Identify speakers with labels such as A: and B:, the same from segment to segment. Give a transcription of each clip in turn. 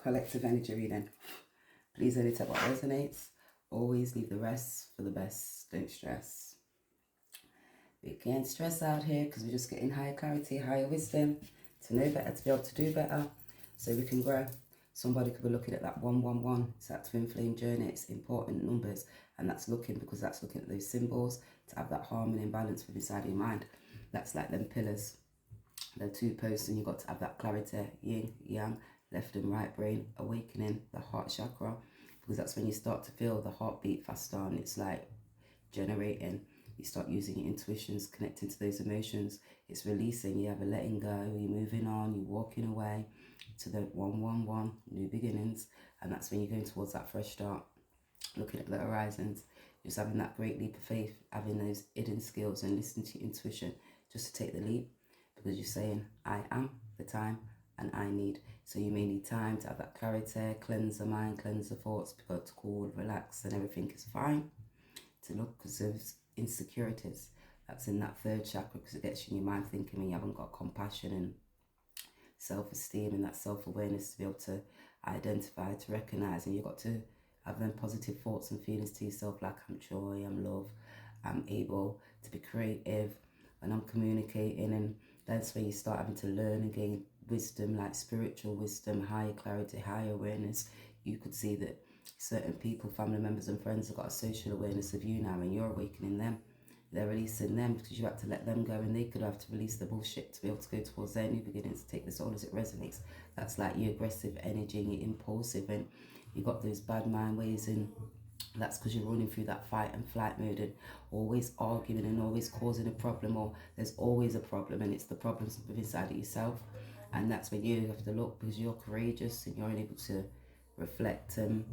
A: collective energy reading. Please only take what resonates. Always leave the rest for the best. Don't stress. We can't stress out here because we're just getting higher clarity, higher wisdom to know better, to be able to do better so we can grow. Somebody could be looking at that 111. It's that twin flame journey. It's important numbers. And that's looking because that's looking at those symbols to have that harmony and balance with inside your mind. That's like them pillars. The two posts, and you've got to have that clarity, yin, yang, left and right brain, awakening the heart chakra, because that's when you start to feel the heartbeat faster and it's like generating. You start using your intuitions, connecting to those emotions. It's releasing, you have a letting go, you're moving on, you're walking away to the 111, new beginnings, and that's when you're going towards that fresh start, looking at the horizons, just having that great leap of faith, having those hidden skills and listening to your intuition just to take the leap. Because you're saying, I am the time and I need. So you may need time to have that clarity, cleanse the mind, cleanse the thoughts, go to cool, relax, and everything is fine. To look, because there's insecurities. That's in that third chakra, because it gets you in your mind thinking when you haven't got compassion and self-esteem and that self-awareness to be able to identify, to recognize, and you've got to have them positive thoughts and feelings to yourself like I'm joy, I'm love, I'm able to be creative, and I'm communicating, and that's where you start having to learn and gain wisdom, like spiritual wisdom, higher clarity, higher awareness. You could see that certain people, family members and friends have got a social awareness of you now, and you're awakening them. They're releasing them because you have to let them go, and they could have to release the bullshit to be able to go towards their new beginnings, to take this all as it resonates. That's like your aggressive energy and your impulsive, and you got those bad mind ways, and that's because you're running through that fight and flight mode and always arguing and always causing a problem, or there's always a problem, and it's the problems inside of yourself. And that's when you have to look, because you're courageous and you're able to reflect and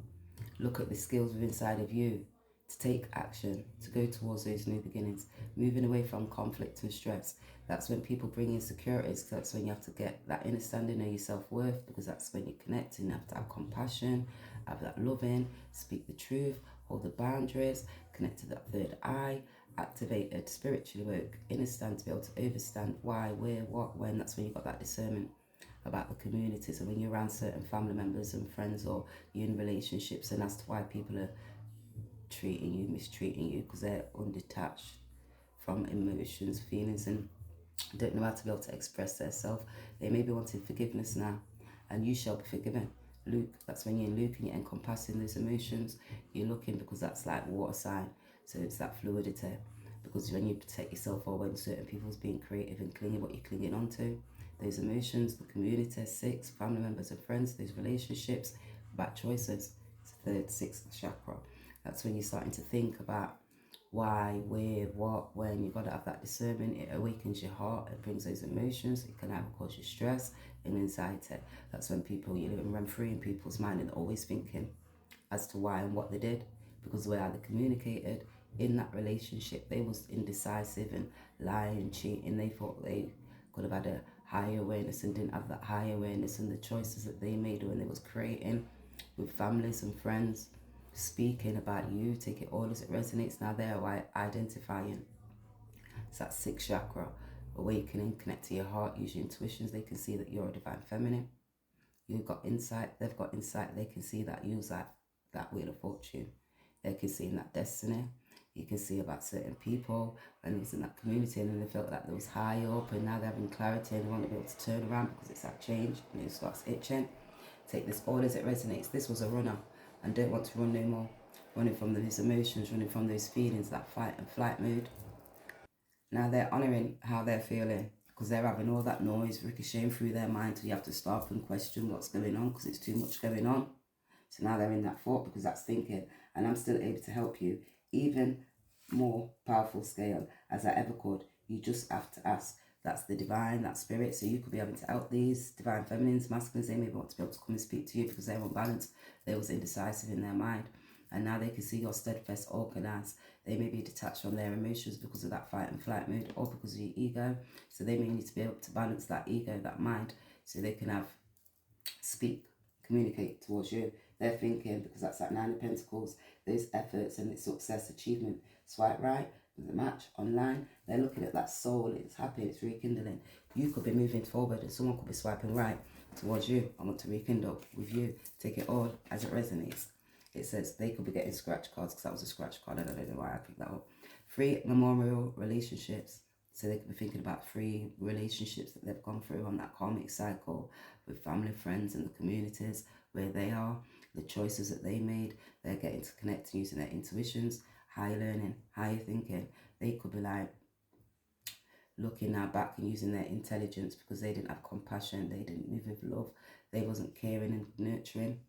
A: look at the skills within inside of you to take action, to go towards those new beginnings, moving away from conflict and stress. That's when people bring insecurities. That's when you have to get that understanding of your self-worth, because that's when you connect and you have to have compassion, have that loving, speak the truth, hold the boundaries, connect to that third eye, activated, spiritually woke, understand, to be able to overstand why, where, what, when. That's when you got that discernment about the communities, and when you're around certain family members and friends, or you're in relationships, and as to why people are treating you, mistreating you, because they're undetached from emotions, feelings, and don't know how to be able to express themselves. They may be wanting forgiveness now, and you shall be forgiven. Luke, that's when you're in Luke and you're encompassing those emotions. You're looking, because that's like water sign, so it's that fluidity. Because when you protect yourself, or when certain people's being creative and clinging what you're clinging onto, those emotions, the community, 6, family members and friends, those relationships, bad choices. It's the third, 6th chakra. That's when you're starting to think about why, where, what, when. You've got to have that discernment. It awakens your heart. It brings those emotions. It can either cause you stress and anxiety. That's when people, you live and run free in people's mind, and always thinking as to why and what they did, because the way how they communicated in that relationship, they was indecisive and lying, cheating. They thought they could have had a higher awareness and didn't have that higher awareness, and the choices that they made when they was creating with families and friends, speaking about you, take it all as it resonates. Now they're identifying. It's that 6th chakra, awakening, connect to your heart, use your intuitions. They can see that you're a divine feminine. You've got insight, they've got insight. They can see that use that wheel of fortune. They can see in that destiny. You can see about certain people when it was in that community, and then they felt that there was high up, and now they're having clarity and they want to be able to turn around, because it's that change and it starts itching. Take this all as it resonates. This was a runner and don't want to run no more. Running from those emotions, running from those feelings, that fight and flight mood. Now they're honouring how they're feeling, because they're having all that noise ricocheting through their mind, so you have to stop and question what's going on, because it's too much going on. So now they're in that thought, because that's thinking, and I'm still able to help you even more powerful scale as I ever could. You just have to ask. That's the divine, that spirit. So you could be able to help these divine feminines, masculines. They may want to be able to come and speak to you because they're unbalanced. They was indecisive in their mind. And now they can see you're steadfast, organized. They may be detached from their emotions because of that fight and flight mood, or because of your ego. So they may need to be able to balance that ego, that mind, so they can have, speak, communicate towards you. They're thinking, because that's that 9 of Pentacles, those efforts and its success, achievement. Swipe right with the match online. They're looking at that soul. It's happy. It's rekindling. You could be moving forward, and someone could be swiping right, towards you. I want to rekindle with you. Take it all as it resonates. It says they could be getting scratch cards because that was a scratch card. I don't know why I picked that up. 3 memorial relationships. So they could be thinking about 3 relationships that they've gone through on that karmic cycle with family, friends, and the communities where they are, the choices that they made. They're getting to connect using their intuitions, higher learning, higher thinking. They could be like looking now back and using their intelligence because they didn't have compassion, they didn't move with love, they wasn't caring and nurturing.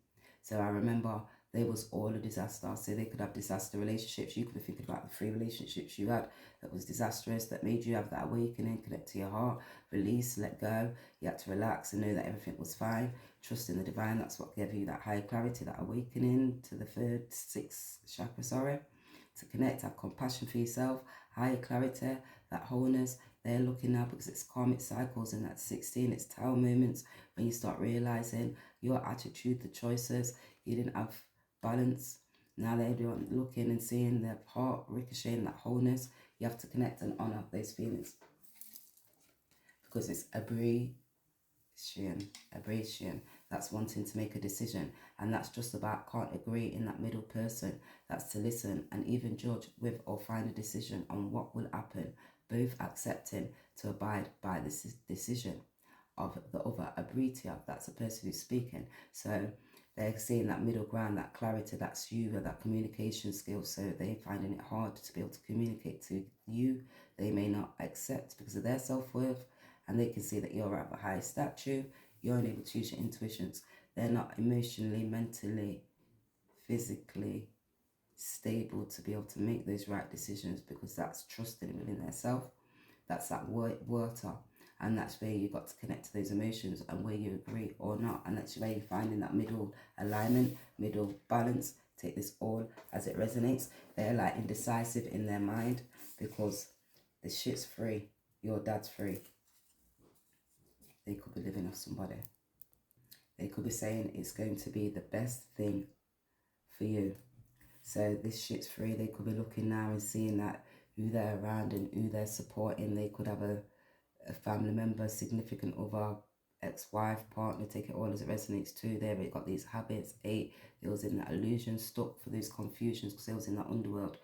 A: So I remember there was all a disaster. So they could have disaster relationships. You could be thinking about the 3 relationships you had that was disastrous, that made you have that awakening, connect to your heart, release, let go. You had to relax and know that everything was fine. Trust in the divine. That's what gave you that higher clarity, that awakening to the 3rd, 6th chakra, sorry. To connect, have compassion for yourself, higher clarity, that wholeness. They're looking now because it's karmic cycles, and that's 16. It's tower moments when you start realizing your attitude, the choices. You didn't have balance. Now they're looking and seeing their heart ricocheting, that wholeness. You have to connect and honor those feelings because it's abrasion. That's wanting to make a decision, and that's just about can't agree in that middle person. That's to listen and even judge with or find a decision on what will happen, both accepting to abide by this decision of the other. Abritia, that's the person who's speaking. So they're seeing that middle ground, that clarity. That's you, that communication skill. So they're finding it hard to be able to communicate to you. They may not accept because of their self-worth, and they can see that you're at a high stature. You're unable to use your intuitions. They're not emotionally, mentally, physically stable to be able to make those right decisions because that's trusting within their self. That's that water. And that's where you got to connect to those emotions and where you agree or not. And that's where you're finding that middle alignment, middle balance. Take this all as it resonates. They're like indecisive in their mind because the shit's free. Your dad's free. They could be living off somebody. They could be saying it's going to be the best thing for you. So this shit's free. They could be looking now and seeing that who they're around and who they're supporting. They could have a family member, significant other, ex-wife, partner, take it all as it resonates too. There we got these habits. 8, they was in that illusion, stuck for those confusions because they was in that underworld,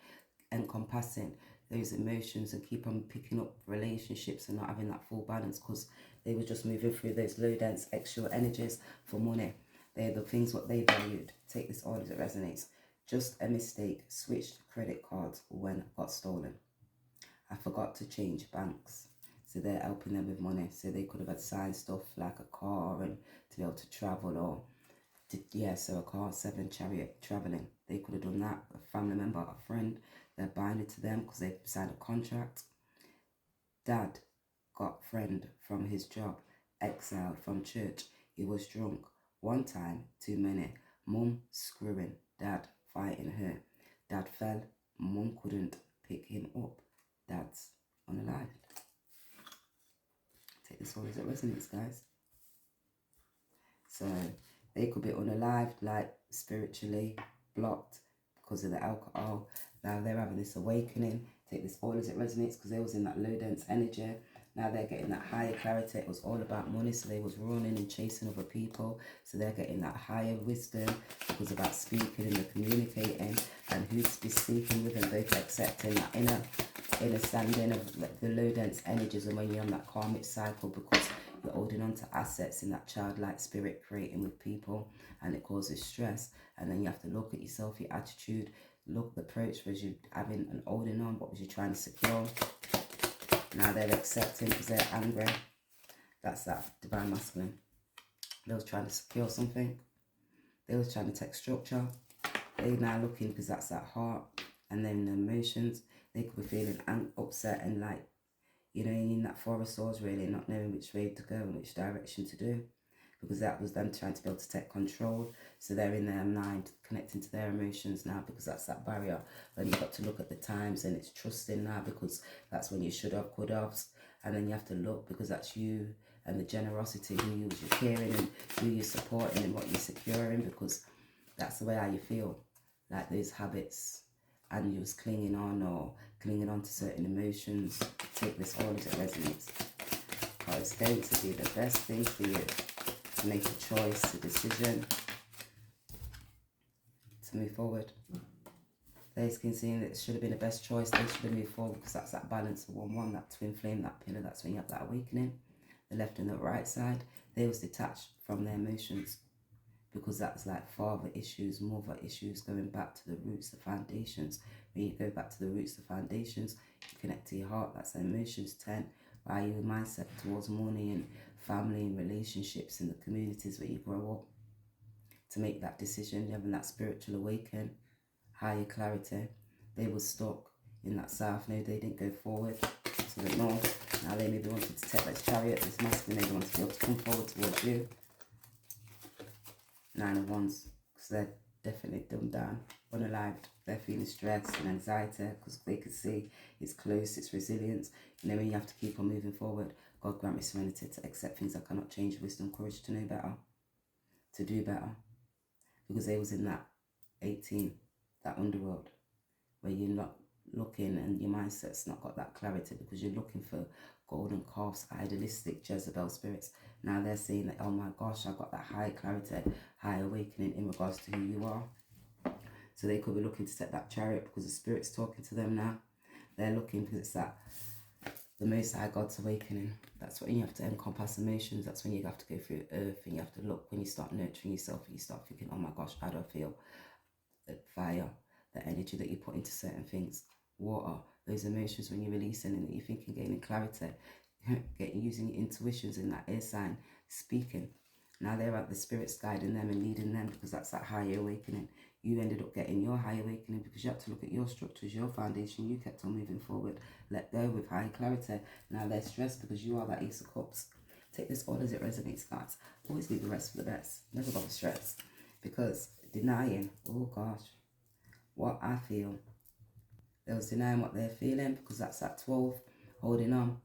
A: encompassing those emotions and keep on picking up relationships and not having that full balance because they were just moving through those low dense extra energies for money. They're the things what they valued. Take this all as it resonates. Just a mistake, switched credit cards when got stolen. I forgot to change banks. So they're helping them with money. So they could have had signed stuff like a car and to be able to travel or, so a car, 7 chariot traveling. They could have done that. A family member, a friend, they're binding to them because they signed a contract. Dad got friend from his job, exiled from church. He was drunk. One time, too many. Mum screwing. Dad fighting her. Dad fell. Mum couldn't pick him up. Dad's unalived. Take this all as it resonates, guys. So they could be unalived, like spiritually blocked because of the alcohol. Now they're having this awakening. Take this all as it resonates because they was in that low dense energy. Now they're getting that higher clarity. It was all about money, so they was running and chasing other people. So they're getting that higher wisdom. It was about speaking and communicating and who to be speaking with and both accepting that inner standing of the low dense energies and when you're on that karmic cycle because you're holding on to assets in that childlike spirit creating with people and it causes stress. And then you have to look at yourself, your attitude, look the approach. Was you having and holding on? What was you trying to secure? Now they're accepting because they're angry. That's that divine masculine. They was trying to secure something. They was trying to take structure. They're now looking because that's that heart. And then the emotions. They could be feeling upset and like, you know, in that forest sores really, not knowing which way to go and which direction to do. Because that was them trying to be able to take control. So they're in their mind, connecting to their emotions now because that's that barrier. Then you've got to look at the times and it's trusting now because that's when you should have, could have. And then you have to look because that's you and the generosity, who you're caring and who you're supporting and what you're securing because that's the way how you feel. Like those habits and you was clinging on or clinging on to certain emotions. Take this all as it resonates. Oh, it's going to be the best thing for you. to make a choice, a decision to move forward. They can see that it should have been the best choice. They should have moved forward because that's that balance of 1-1, that twin flame, that pillar. That's when you have that awakening. The left and the right side, they was detached from their emotions because that's like father issues, mother issues, going back to the roots, the foundations. When you go back to the roots, the foundations, you connect to your heart. That's the emotions. 10, by your mindset towards money and family and relationships in the communities where you grow up. To make that decision, having that spiritual awakening, higher clarity. They were stuck in that south node. They didn't go forward to the north. Now they maybe wanted to take this chariot, this masculine, maybe wanted to be able to come forward towards you. 9 of Wands, because they're definitely dumbed down, unalived. They're feeling stress and anxiety because they can see it's close, it's resilience. And then when you have to keep on moving forward, God grant me serenity to accept things I cannot change, wisdom, courage to know better, to do better. Because they was in that 18, that underworld, where you're not looking and your mindset's not got that clarity because you're looking for golden calves, idealistic Jezebel spirits. Now they're saying that, oh my gosh, I've got that high clarity, high awakening in regards to who you are. So they could be looking to set that chariot because the spirit's talking to them now. They're looking because it's that the Most High God's awakening. That's when you have to encompass emotions. That's when you have to go through earth and you have to look, when you start nurturing yourself and you start thinking, oh my gosh, how do I feel? The fire, the energy that you put into certain things, water, those emotions when you're releasing and you're thinking, gaining clarity, using your intuitions in that air sign, speaking. Now they're at the spirits guiding them and leading them because that's that higher awakening. You ended up getting your high awakening because you had to look at your structures, your foundation. You kept on moving forward. Let go with high clarity. Now they're stressed because you are that Ace of Cups. Take this all as it resonates, guys. Always leave the rest for the best. Never bother stress. Because denying, oh gosh, what I feel. They was denying what they're feeling because that's that 12, holding on.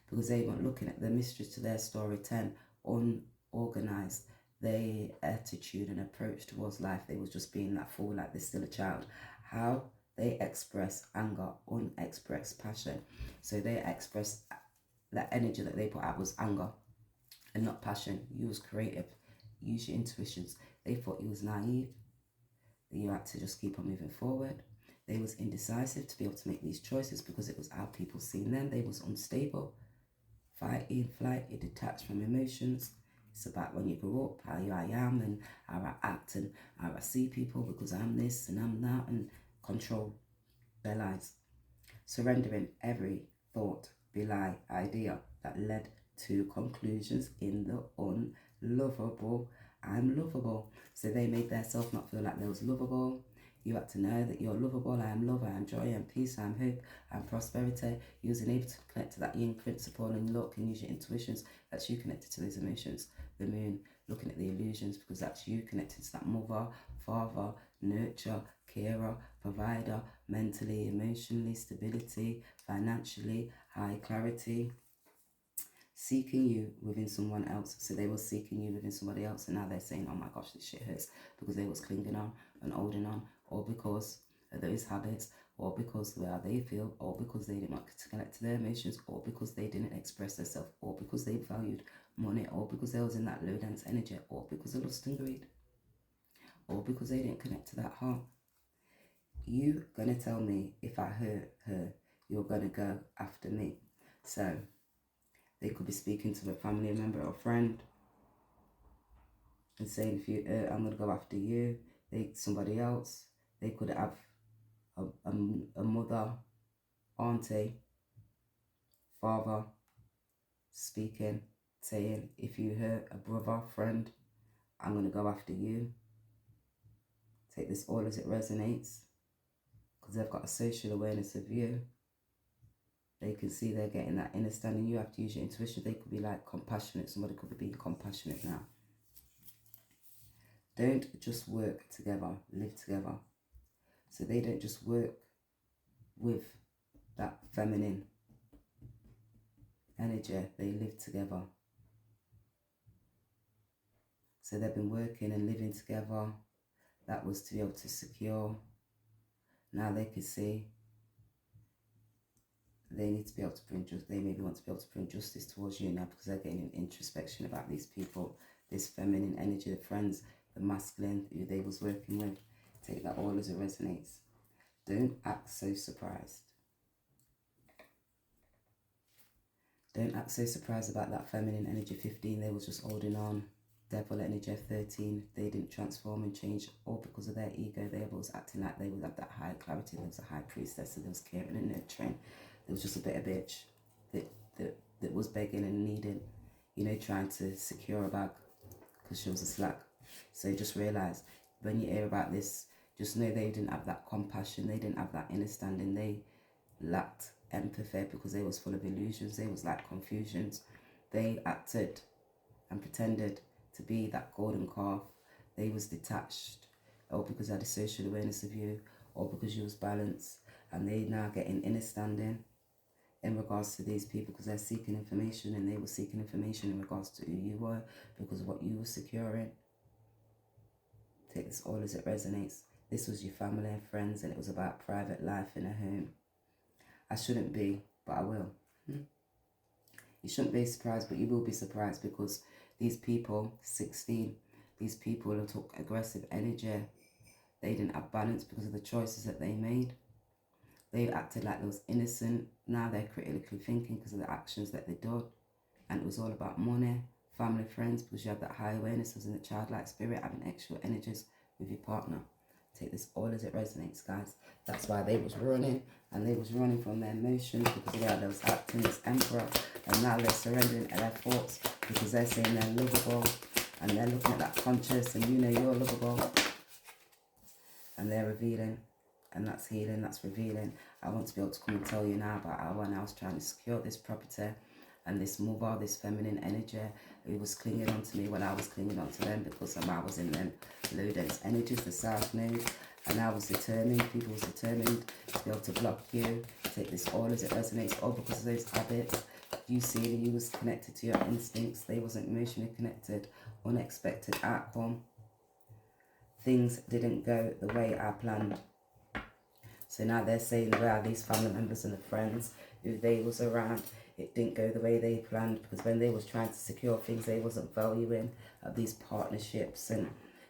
A: Because they weren't looking at the mystery to their story. 10, unorganized. Their attitude and approach towards life, they was just being that fool, like they're still a child. How they express anger, unexpressed passion. So they express that energy that they put out was anger and not passion. You was creative. Use your intuitions. They thought you was naive. You had to just keep on moving forward. They was indecisive to be able to make these choices because it was how people seen them. They was unstable. Fight, in flight, you're detached from emotions. It's about when you grew up, how I am and how I act and how I see people because I'm this and I'm that, and control their lives. Surrendering every thought, belie, idea that led to conclusions in the unlovable. I'm lovable. So they made themselves not feel like they was lovable. You had to know that you're lovable. I am love, I am joy, I am peace, I am hope, I am prosperity. You was able to connect to that yin principle and look and use your intuitions. That's you connected to those emotions. The moon, looking at the illusions because that's you connected to that mother, father, nurture, carer, provider, mentally, emotionally, stability, financially, high clarity. Seeking you within someone else. So they were seeking you within somebody else and now they're saying, oh my gosh, this shit hurts, because they was clinging on and holding on, or because of those habits, or because of how they feel, or because they didn't want to connect to their emotions, or because they didn't express themselves, or because they valued money, or because they was in that low dense energy, or because of lust and greed, or because they didn't connect to that heart. You gonna tell me if I hurt her, you're gonna go after me. So they could be speaking to a family member or friend and saying, if you hurt, I'm going to go after you. Somebody else. They could have a mother, auntie, father speaking, saying, if you hurt a brother, friend, I'm going to go after you. Take this all as it resonates because they've got a social awareness of you. They can see they're getting that understanding. You have to use your intuition. They could be like compassionate. Somebody could be being compassionate now. Don't just work together, live together. So they don't just work with that feminine energy, they live together. So they've been working and living together. That was to be able to secure. Now they can see they need to be able to bring justice. They maybe want to be able to bring justice towards you now because they're getting an introspection about these people. this feminine energy, the friends, the masculine who they was working with. Take that all as it resonates. Don't act so surprised. Don't act so surprised about that feminine energy 15. They was just holding on. Devil energy 13. They didn't transform and change all because of their ego. They was acting like they would have that high clarity. There was a high priestess, so there was caring and nurturing. There was just a bit of bitch that was begging and needing, you know, trying to secure a bag because she was a slack. So just realize when you hear about this, just know they didn't have that compassion. They didn't have that understanding. They lacked empathy because they was full of illusions. They was like confusions. They acted and pretended to be that golden calf. They was detached, or because they had a social awareness of you, or because you was balanced, and they now getting understanding in regards to these people because they're seeking information, and they were seeking information in regards to who you were because of what you were securing. Take this all as it resonates. This was your family and friends, and it was about private life in a home. I shouldn't be, but I will. You shouldn't be surprised, but you will be surprised because these people, 16, these people who took aggressive energy, they didn't have balance because of the choices that they made. They acted like they was innocent. Now they're critically thinking because of the actions that they did. And it was all about money, family, friends, because you have that high awareness as in the childlike spirit, having extra energies with your partner. Take this all as it resonates, guys. That's why they was running, and they was running from their emotions because of how they was acting as emperor, and now they're surrendering to their thoughts because they're saying they're lovable, and they're looking at that conscious, and you know you're lovable, and they're revealing, and that's healing, that's revealing. I want to be able to come and tell you now about how when I was trying to secure this property, and this mother, this feminine energy, who was clinging on to me when I was clinging on to them because I was in them low dense energies, the South Node, and I was determined, people was determined to be able to block you. Take this all as it resonates, all because of those habits. You see that you was connected to your instincts, they wasn't emotionally connected, unexpected outcome. Things didn't go the way I planned. So now they're saying, well, these family members and the friends who they was around, it didn't go the way they planned because when they was trying to secure things, they wasn't valuing these partnerships and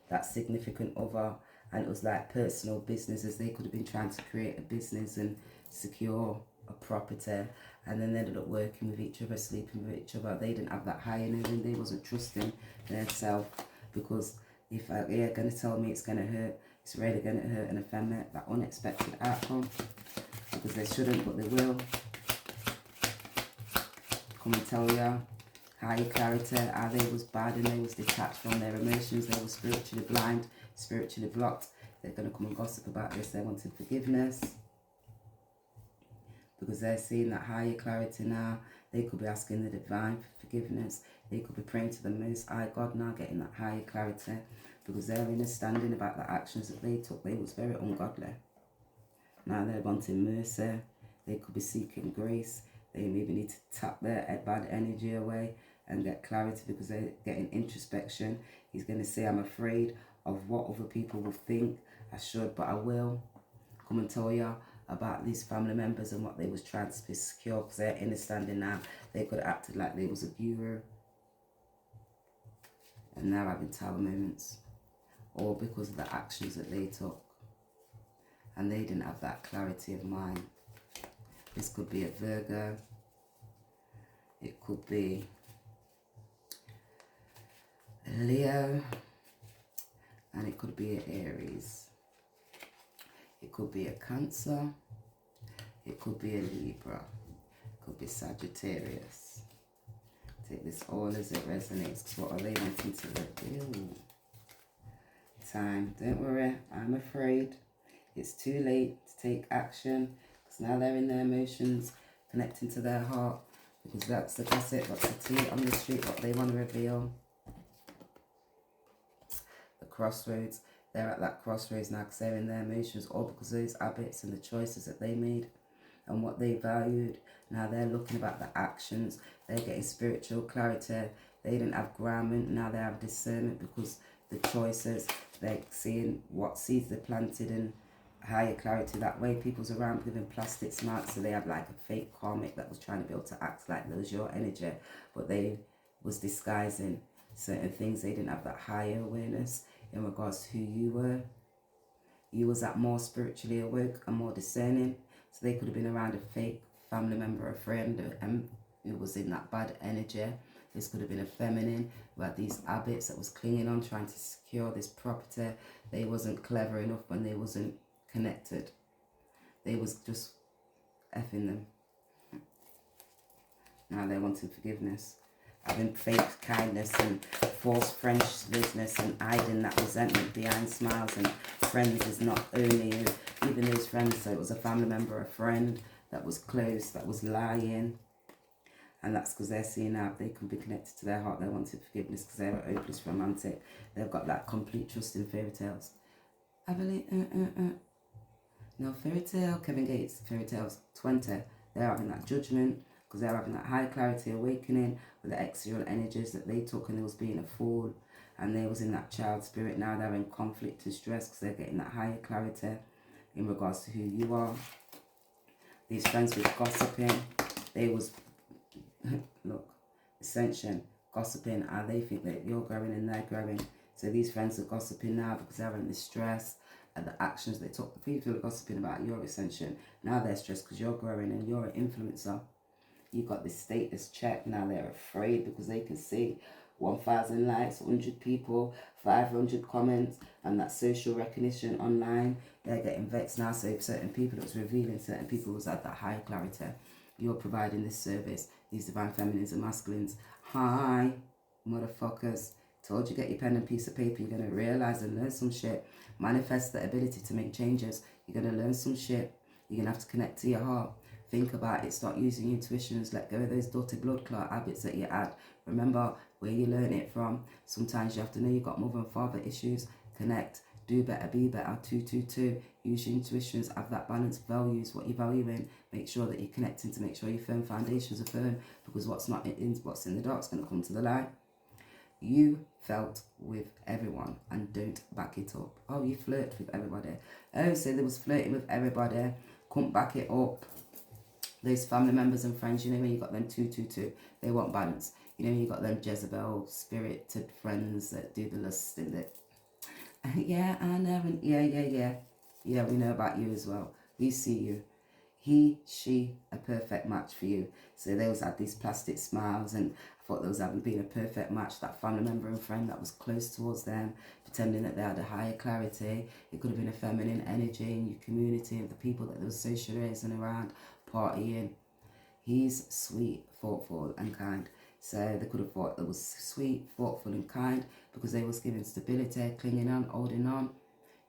A: that significant other. And it was like personal businesses. They could have been trying to create a business and secure a property. And then they ended up working with each other, sleeping with each other. They didn't have that higher knowing. They wasn't trusting their self because if they're going to tell me it's going to hurt, it's really going to hurt and offend me, that unexpected outcome. Because they shouldn't, but they will. Come and tell you higher clarity, how they was bad and they was detached from their emotions. They were spiritually blind, spiritually blocked. They're going to come and gossip about this. They're wanting forgiveness. Because they're seeing that higher clarity now. They could be asking the divine for forgiveness. They could be praying to the Most High God now, getting that higher clarity. Because they're understanding about the actions that they took. They was very ungodly. Now they're wanting mercy. They could be seeking grace. They maybe need to tap their bad energy away and get clarity because they're getting introspection. He's going to say, I'm afraid of what other people will think. I should, but I will. Come and tell you about these family members and what they was trying to be secure because they're understanding now. They could have acted like they was a guru. And now having tower moments. All because of the actions that they took. And they didn't have that clarity of mind. This could be a Virgo. It could be a Leo. And it could be an Aries. It could be a Cancer. It could be a Libra. It could be Sagittarius. Take this all as it resonates. Because what are they wanting to reveal? Time. Don't worry. I'm afraid. It's too late to take action. Because now they're in their emotions. Connecting to their heart. Because that's the gossip. That's the tea on the street. What they want to reveal. The crossroads. They're at that crossroads now because they're in their emotions. All because of those habits and the choices that they made. And what they valued. Now they're looking about the actions. They're getting spiritual clarity. They didn't have grammar. Now they have discernment because the choices. They're seeing what seeds they planted in higher clarity. That way people's around giving plastic smarts. So they have like a fake karmic that was trying to be able to act like there was your energy. But they was disguising certain things. They didn't have that higher awareness in regards to who you were. You was that more spiritually awake and more discerning. So they could have been around a fake family member or friend who was in that bad energy. This could have been a feminine who had these habits that was clinging on, trying to secure this property. They wasn't clever enough when they wasn't connected. They was just effing them. Now they wanted forgiveness. Having fake kindness and false friendliness and hiding that resentment behind smiles and friends is not only you, even those friends, so it was a family member, a friend that was close, that was lying. And that's because they're seeing now they can be connected to their heart. They wanted forgiveness because they're hopeless romantic. They've got that complete trust in fairy tales. I believe, No, fairy tale, Kevin Gates, fairy tales, 20. They're having that judgment because they're having that high clarity awakening with the exterior energies that they took, and they was being a fool. And they was in that child spirit. Now they're in conflict and stress because they're getting that higher clarity in regards to who you are. These friends with gossiping, they was, look, ascension, gossiping, how they think that you're growing and they're growing. So these friends are gossiping now because they're in the stress and the actions they took. The people are gossiping about your ascension. Now they're stressed because you're growing and you're an influencer. You got this status check. Now they're afraid because they can see 1,000 likes, 100 people, 500 comments, and that social recognition online. They're getting vexed now. So certain people, it was revealing certain people was at that higher clarity. You're providing this service. These divine feminines and masculines. Hi, motherfuckers. Told you, get your pen and piece of paper. You're going to realize and learn some shit. Manifest the ability to make changes. You're going to learn some shit. You're going to have to connect to your heart. Think about it. Start using your intuitions. Let go of those dirty blood clot habits that you had. Remember where you learn it from. Sometimes you have to know you've got mother and father issues. Connect. Do better, be better. 222. Use your intuitions. Have that balance. Values what you value in. Make sure that you're connecting to make sure your firm foundations are firm. Because what's in the dark is going to come to the light. You felt with everyone and don't back it up. Oh, you flirt with everybody. Oh, so there was flirting with everybody. Couldn't back it up. Those family members and friends, you know, when you got them 222, they want balance. You know, you got them Jezebel spirited friends that do the lust in it. Yeah, I know. Yeah. Yeah, we know about you as well. We see you. He, she, a perfect match for you. So they always had these plastic smiles, and I thought those having been a perfect match. That family member and friend that was close towards them, pretending that they had a higher clarity. It could have been a feminine energy in your community of the people that they were socializing around, partying. He's sweet, thoughtful, and kind. So they could have thought it was sweet, thoughtful, and kind because they was giving stability, clinging on, holding on.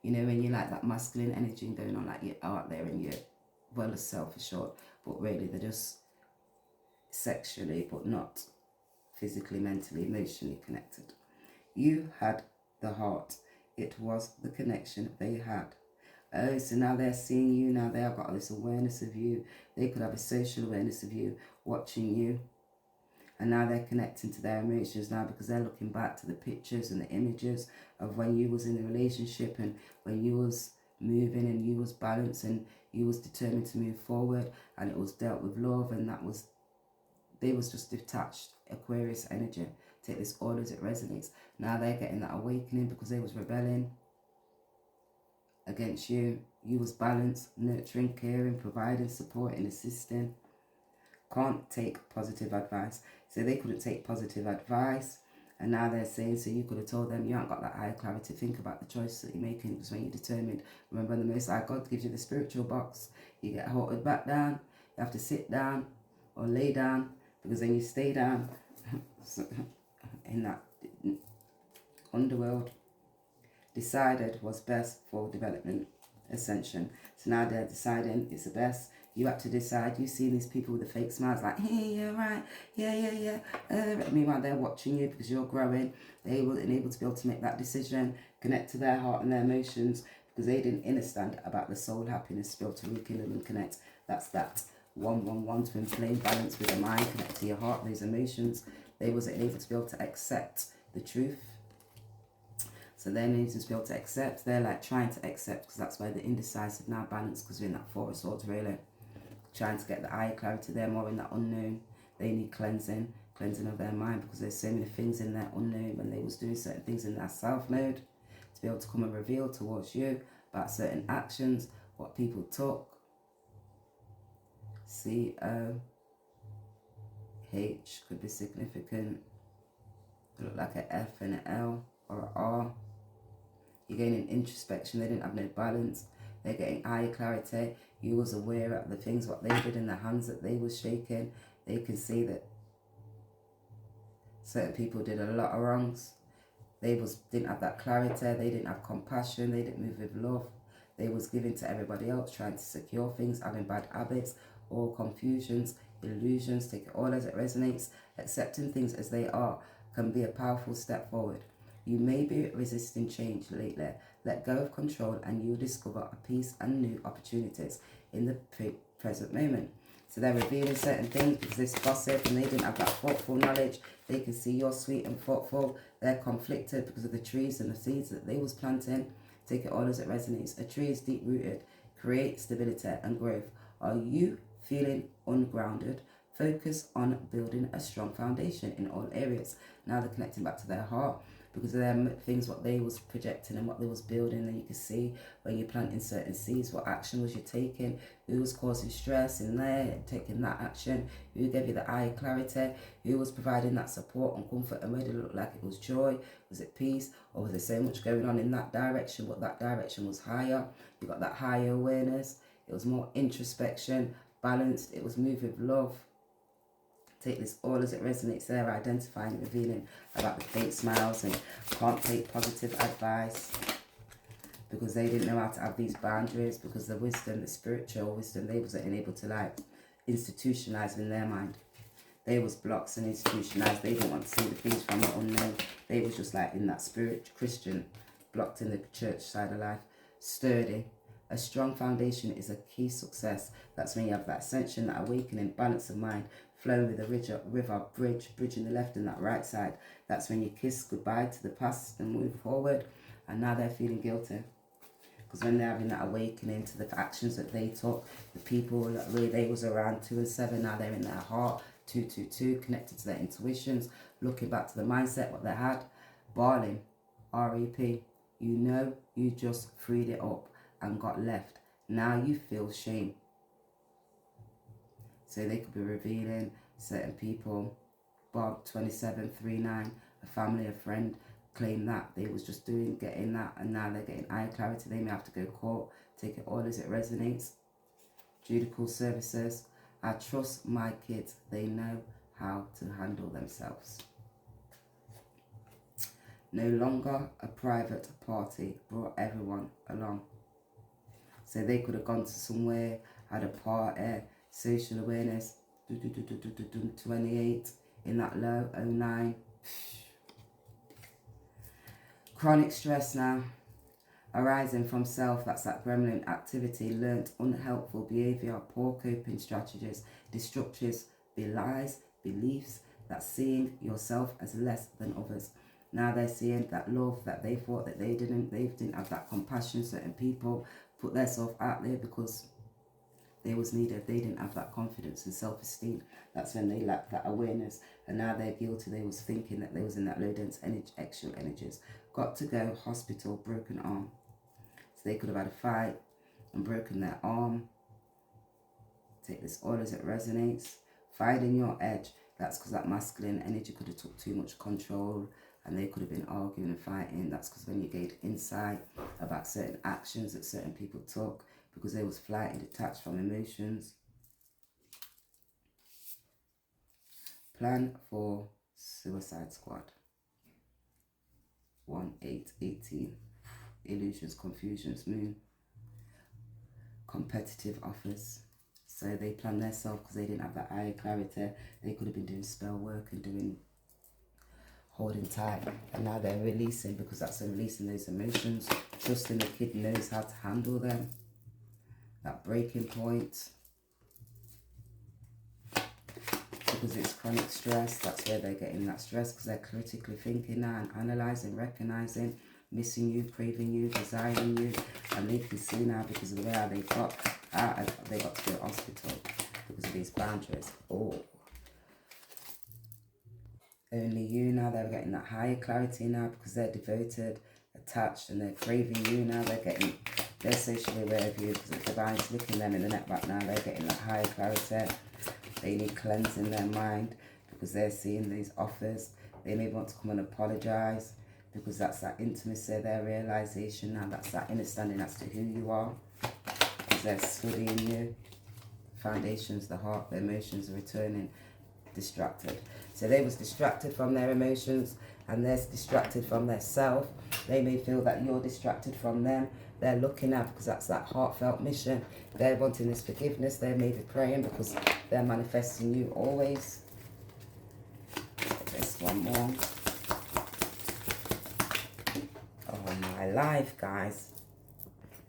A: You know, when you like that masculine energy and going on like you're out there and you're well as self-assured, but really they're just sexually but not physically, mentally, emotionally connected. You had the heart. It was the connection they had. Oh, so now they're seeing you. Now they have got this awareness of you. They could have a social awareness of you, watching you. And now they're connecting to their emotions now because they're looking back to the pictures and the images of when you was in the relationship and when you was moving and you was balanced and you was determined to move forward, and it was dealt with love, and that was, they was just detached Aquarius energy. Take this all as it resonates. Now they're getting that awakening because they was rebelling against you. You was balanced, nurturing, caring, providing, supporting, assisting. Can't take positive advice. So they couldn't take positive advice. And now they're saying, so you could have told them you haven't got that higher clarity. Think about the choices that you're making because when you're determined, remember the Most High God gives you the spiritual box. You get halted back down. You have to sit down or lay down because then you stay down in that underworld. Decided was best for development, ascension. So now they're deciding it's the best. You have to decide. You see these people with the fake smiles like, hey, you're right, yeah. Meanwhile, they're watching you because you're growing. They weren't able to be able to make that decision, connect to their heart and their emotions because they didn't understand about the soul happiness, to be able to rekindle and connect. That's that 111 to inflame balance with the mind, connect to your heart, those emotions. They wasn't able to be able to accept the truth. So they need to be able to accept. They're like trying to accept because that's why the indecisive now balance because we're in that Four of Swords really. Trying to get the higher clarity. They're more in that unknown. They need cleansing. cleansing of their mind, because there's so many things in their unknown when they was doing certain things in their self mode, to be able to come and reveal towards you about certain actions, what people took. COH could be significant. Could look like an F and an L or an R. You're gaining introspection. They didn't have no balance. They're getting higher clarity. You was aware of the things what they did in their hands that they was shaking. They can see that certain people did a lot of wrongs. They didn't have that clarity. They didn't have compassion. They didn't move with love. They was giving to everybody else, trying to secure things, having bad habits, all confusions, illusions. Take it all as it resonates. Accepting things as they are can be a powerful step forward. You may be resisting change lately. Let go of control and you'll discover a peace and new opportunities in the present moment. So they're revealing certain things because this gossip and they didn't have that thoughtful knowledge. They can see you're sweet and thoughtful. They're conflicted because of the trees and the seeds that they was planting. Take it all as it resonates. A tree is deep rooted, create stability and growth. Are you feeling ungrounded? Focus on building a strong foundation in all areas. Now they're connecting back to their heart, because of them things what they was projecting and what they was building. And you can see when you're planting certain seeds, what action was you taking, who was causing stress in there, taking that action, who gave you the eye clarity, who was providing that support and comfort, and whether it looked like it was joy, was it peace, or was there so much going on in that direction, but that direction was higher. You got that higher awareness. It was more introspection, balanced. It was moved with love. Take this all as it resonates there, identifying, revealing about the fake smiles and can't take positive advice because they didn't know how to have these boundaries, because the wisdom, the spiritual wisdom, they wasn't able to like institutionalize in their mind. They was blocks and institutionalized. They didn't want to see the things from the unknown. They was just like in that spirit, Christian, blocked in the church side of life. Sturdy. A strong foundation is a key success. That's when you have that ascension, that awakening, balance of mind, flowing with the river, bridging the left and that right side. That's when you kiss goodbye to the past and move forward. And now they're feeling guilty, because when they're having that awakening to the actions that they took, the people that really they was around 2 and 7, now they're in their heart, 222, connected to their intuitions, looking back to the mindset, what they had, barling, R-E-P. You know you just freed it up and got left. Now you feel shame. So they could be revealing certain people. Bob 2739, a family, a friend, claim that they was just getting that, and now they're getting eye clarity. They may have to go court. Take it all as it resonates. Judicial services. I trust my kids. They know how to handle themselves. No longer a private party. Brought everyone along. So they could have gone to somewhere, had a party, social awareness, 28 in that low, 09. Chronic stress now, arising from self, that's that gremlin activity, learnt unhelpful behaviour, poor coping strategies, destructive lies, beliefs, that's seeing yourself as less than others. Now they're seeing that love that they thought that they didn't have that compassion. Certain people put themselves out there because they was needed. They didn't have that confidence and self-esteem. That's when they lacked that awareness. And now they're guilty. They was thinking that they was in that low dense energy, extra energies. Got to go, hospital, broken arm. So they could have had a fight and broken their arm. Take this all as it resonates. Finding your edge. That's because that masculine energy could have took too much control, and they could have been arguing and fighting. That's because when you gained insight about certain actions that certain people took, because they was flighted, detached from emotions. Plan for suicide squad. 1-8-18. Illusions, confusions, moon. Competitive offers. So they planned themselves because they didn't have that eye clarity. They could have been doing spell work and doing holding tight, and now they're releasing, because that's them releasing those emotions, trusting the kid knows how to handle them. That breaking point, because it's chronic stress, that's where they're getting that stress, because they're critically thinking now and analysing, recognising, missing you, craving you, desiring you, and they can see now because of the way how they got out, they got to the hospital because of these boundaries. Oh. only you now. They're getting that higher clarity now because they're devoted, attached, and they're craving you now. They're socially aware of you because the divine's looking them in the neck back now. They're getting that higher clarity. They need cleansing their mind because they're seeing these offers. They may want to come and apologize because that's that intimacy, their realization now. That's that understanding as to who you are because they're studying you. Foundations, the heart, the emotions are returning, distracted. So they was distracted from their emotions and they're distracted from their self. They may feel that you're distracted from them. They're looking at because that's that heartfelt mission. They're wanting this forgiveness. They may be praying because they're manifesting you always. This one more. Oh my life, guys.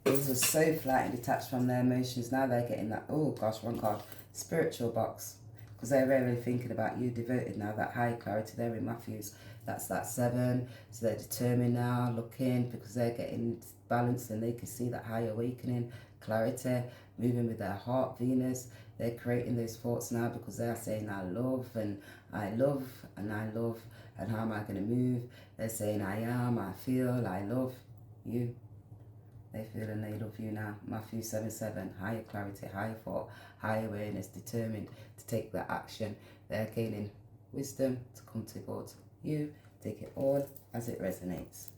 A: These were so flat and detached from their emotions. Now they're getting that, oh gosh, wrong card, spiritual box. Because they're really thinking about you, devoted now, that high clarity. They're in Matthews. That's that 7. So they're determined now, looking, because they're getting balanced and they can see that high awakening, clarity, moving with their heart, Venus. They're creating those thoughts now because they're saying, I love, and I love, and I love, and how am I going to move? They're saying, I am, I feel, I love you. They feel and they love you now. Matthew 7:7, higher clarity, higher thought, higher awareness, determined to take that action. They're gaining wisdom to come to God. You take it all as it resonates.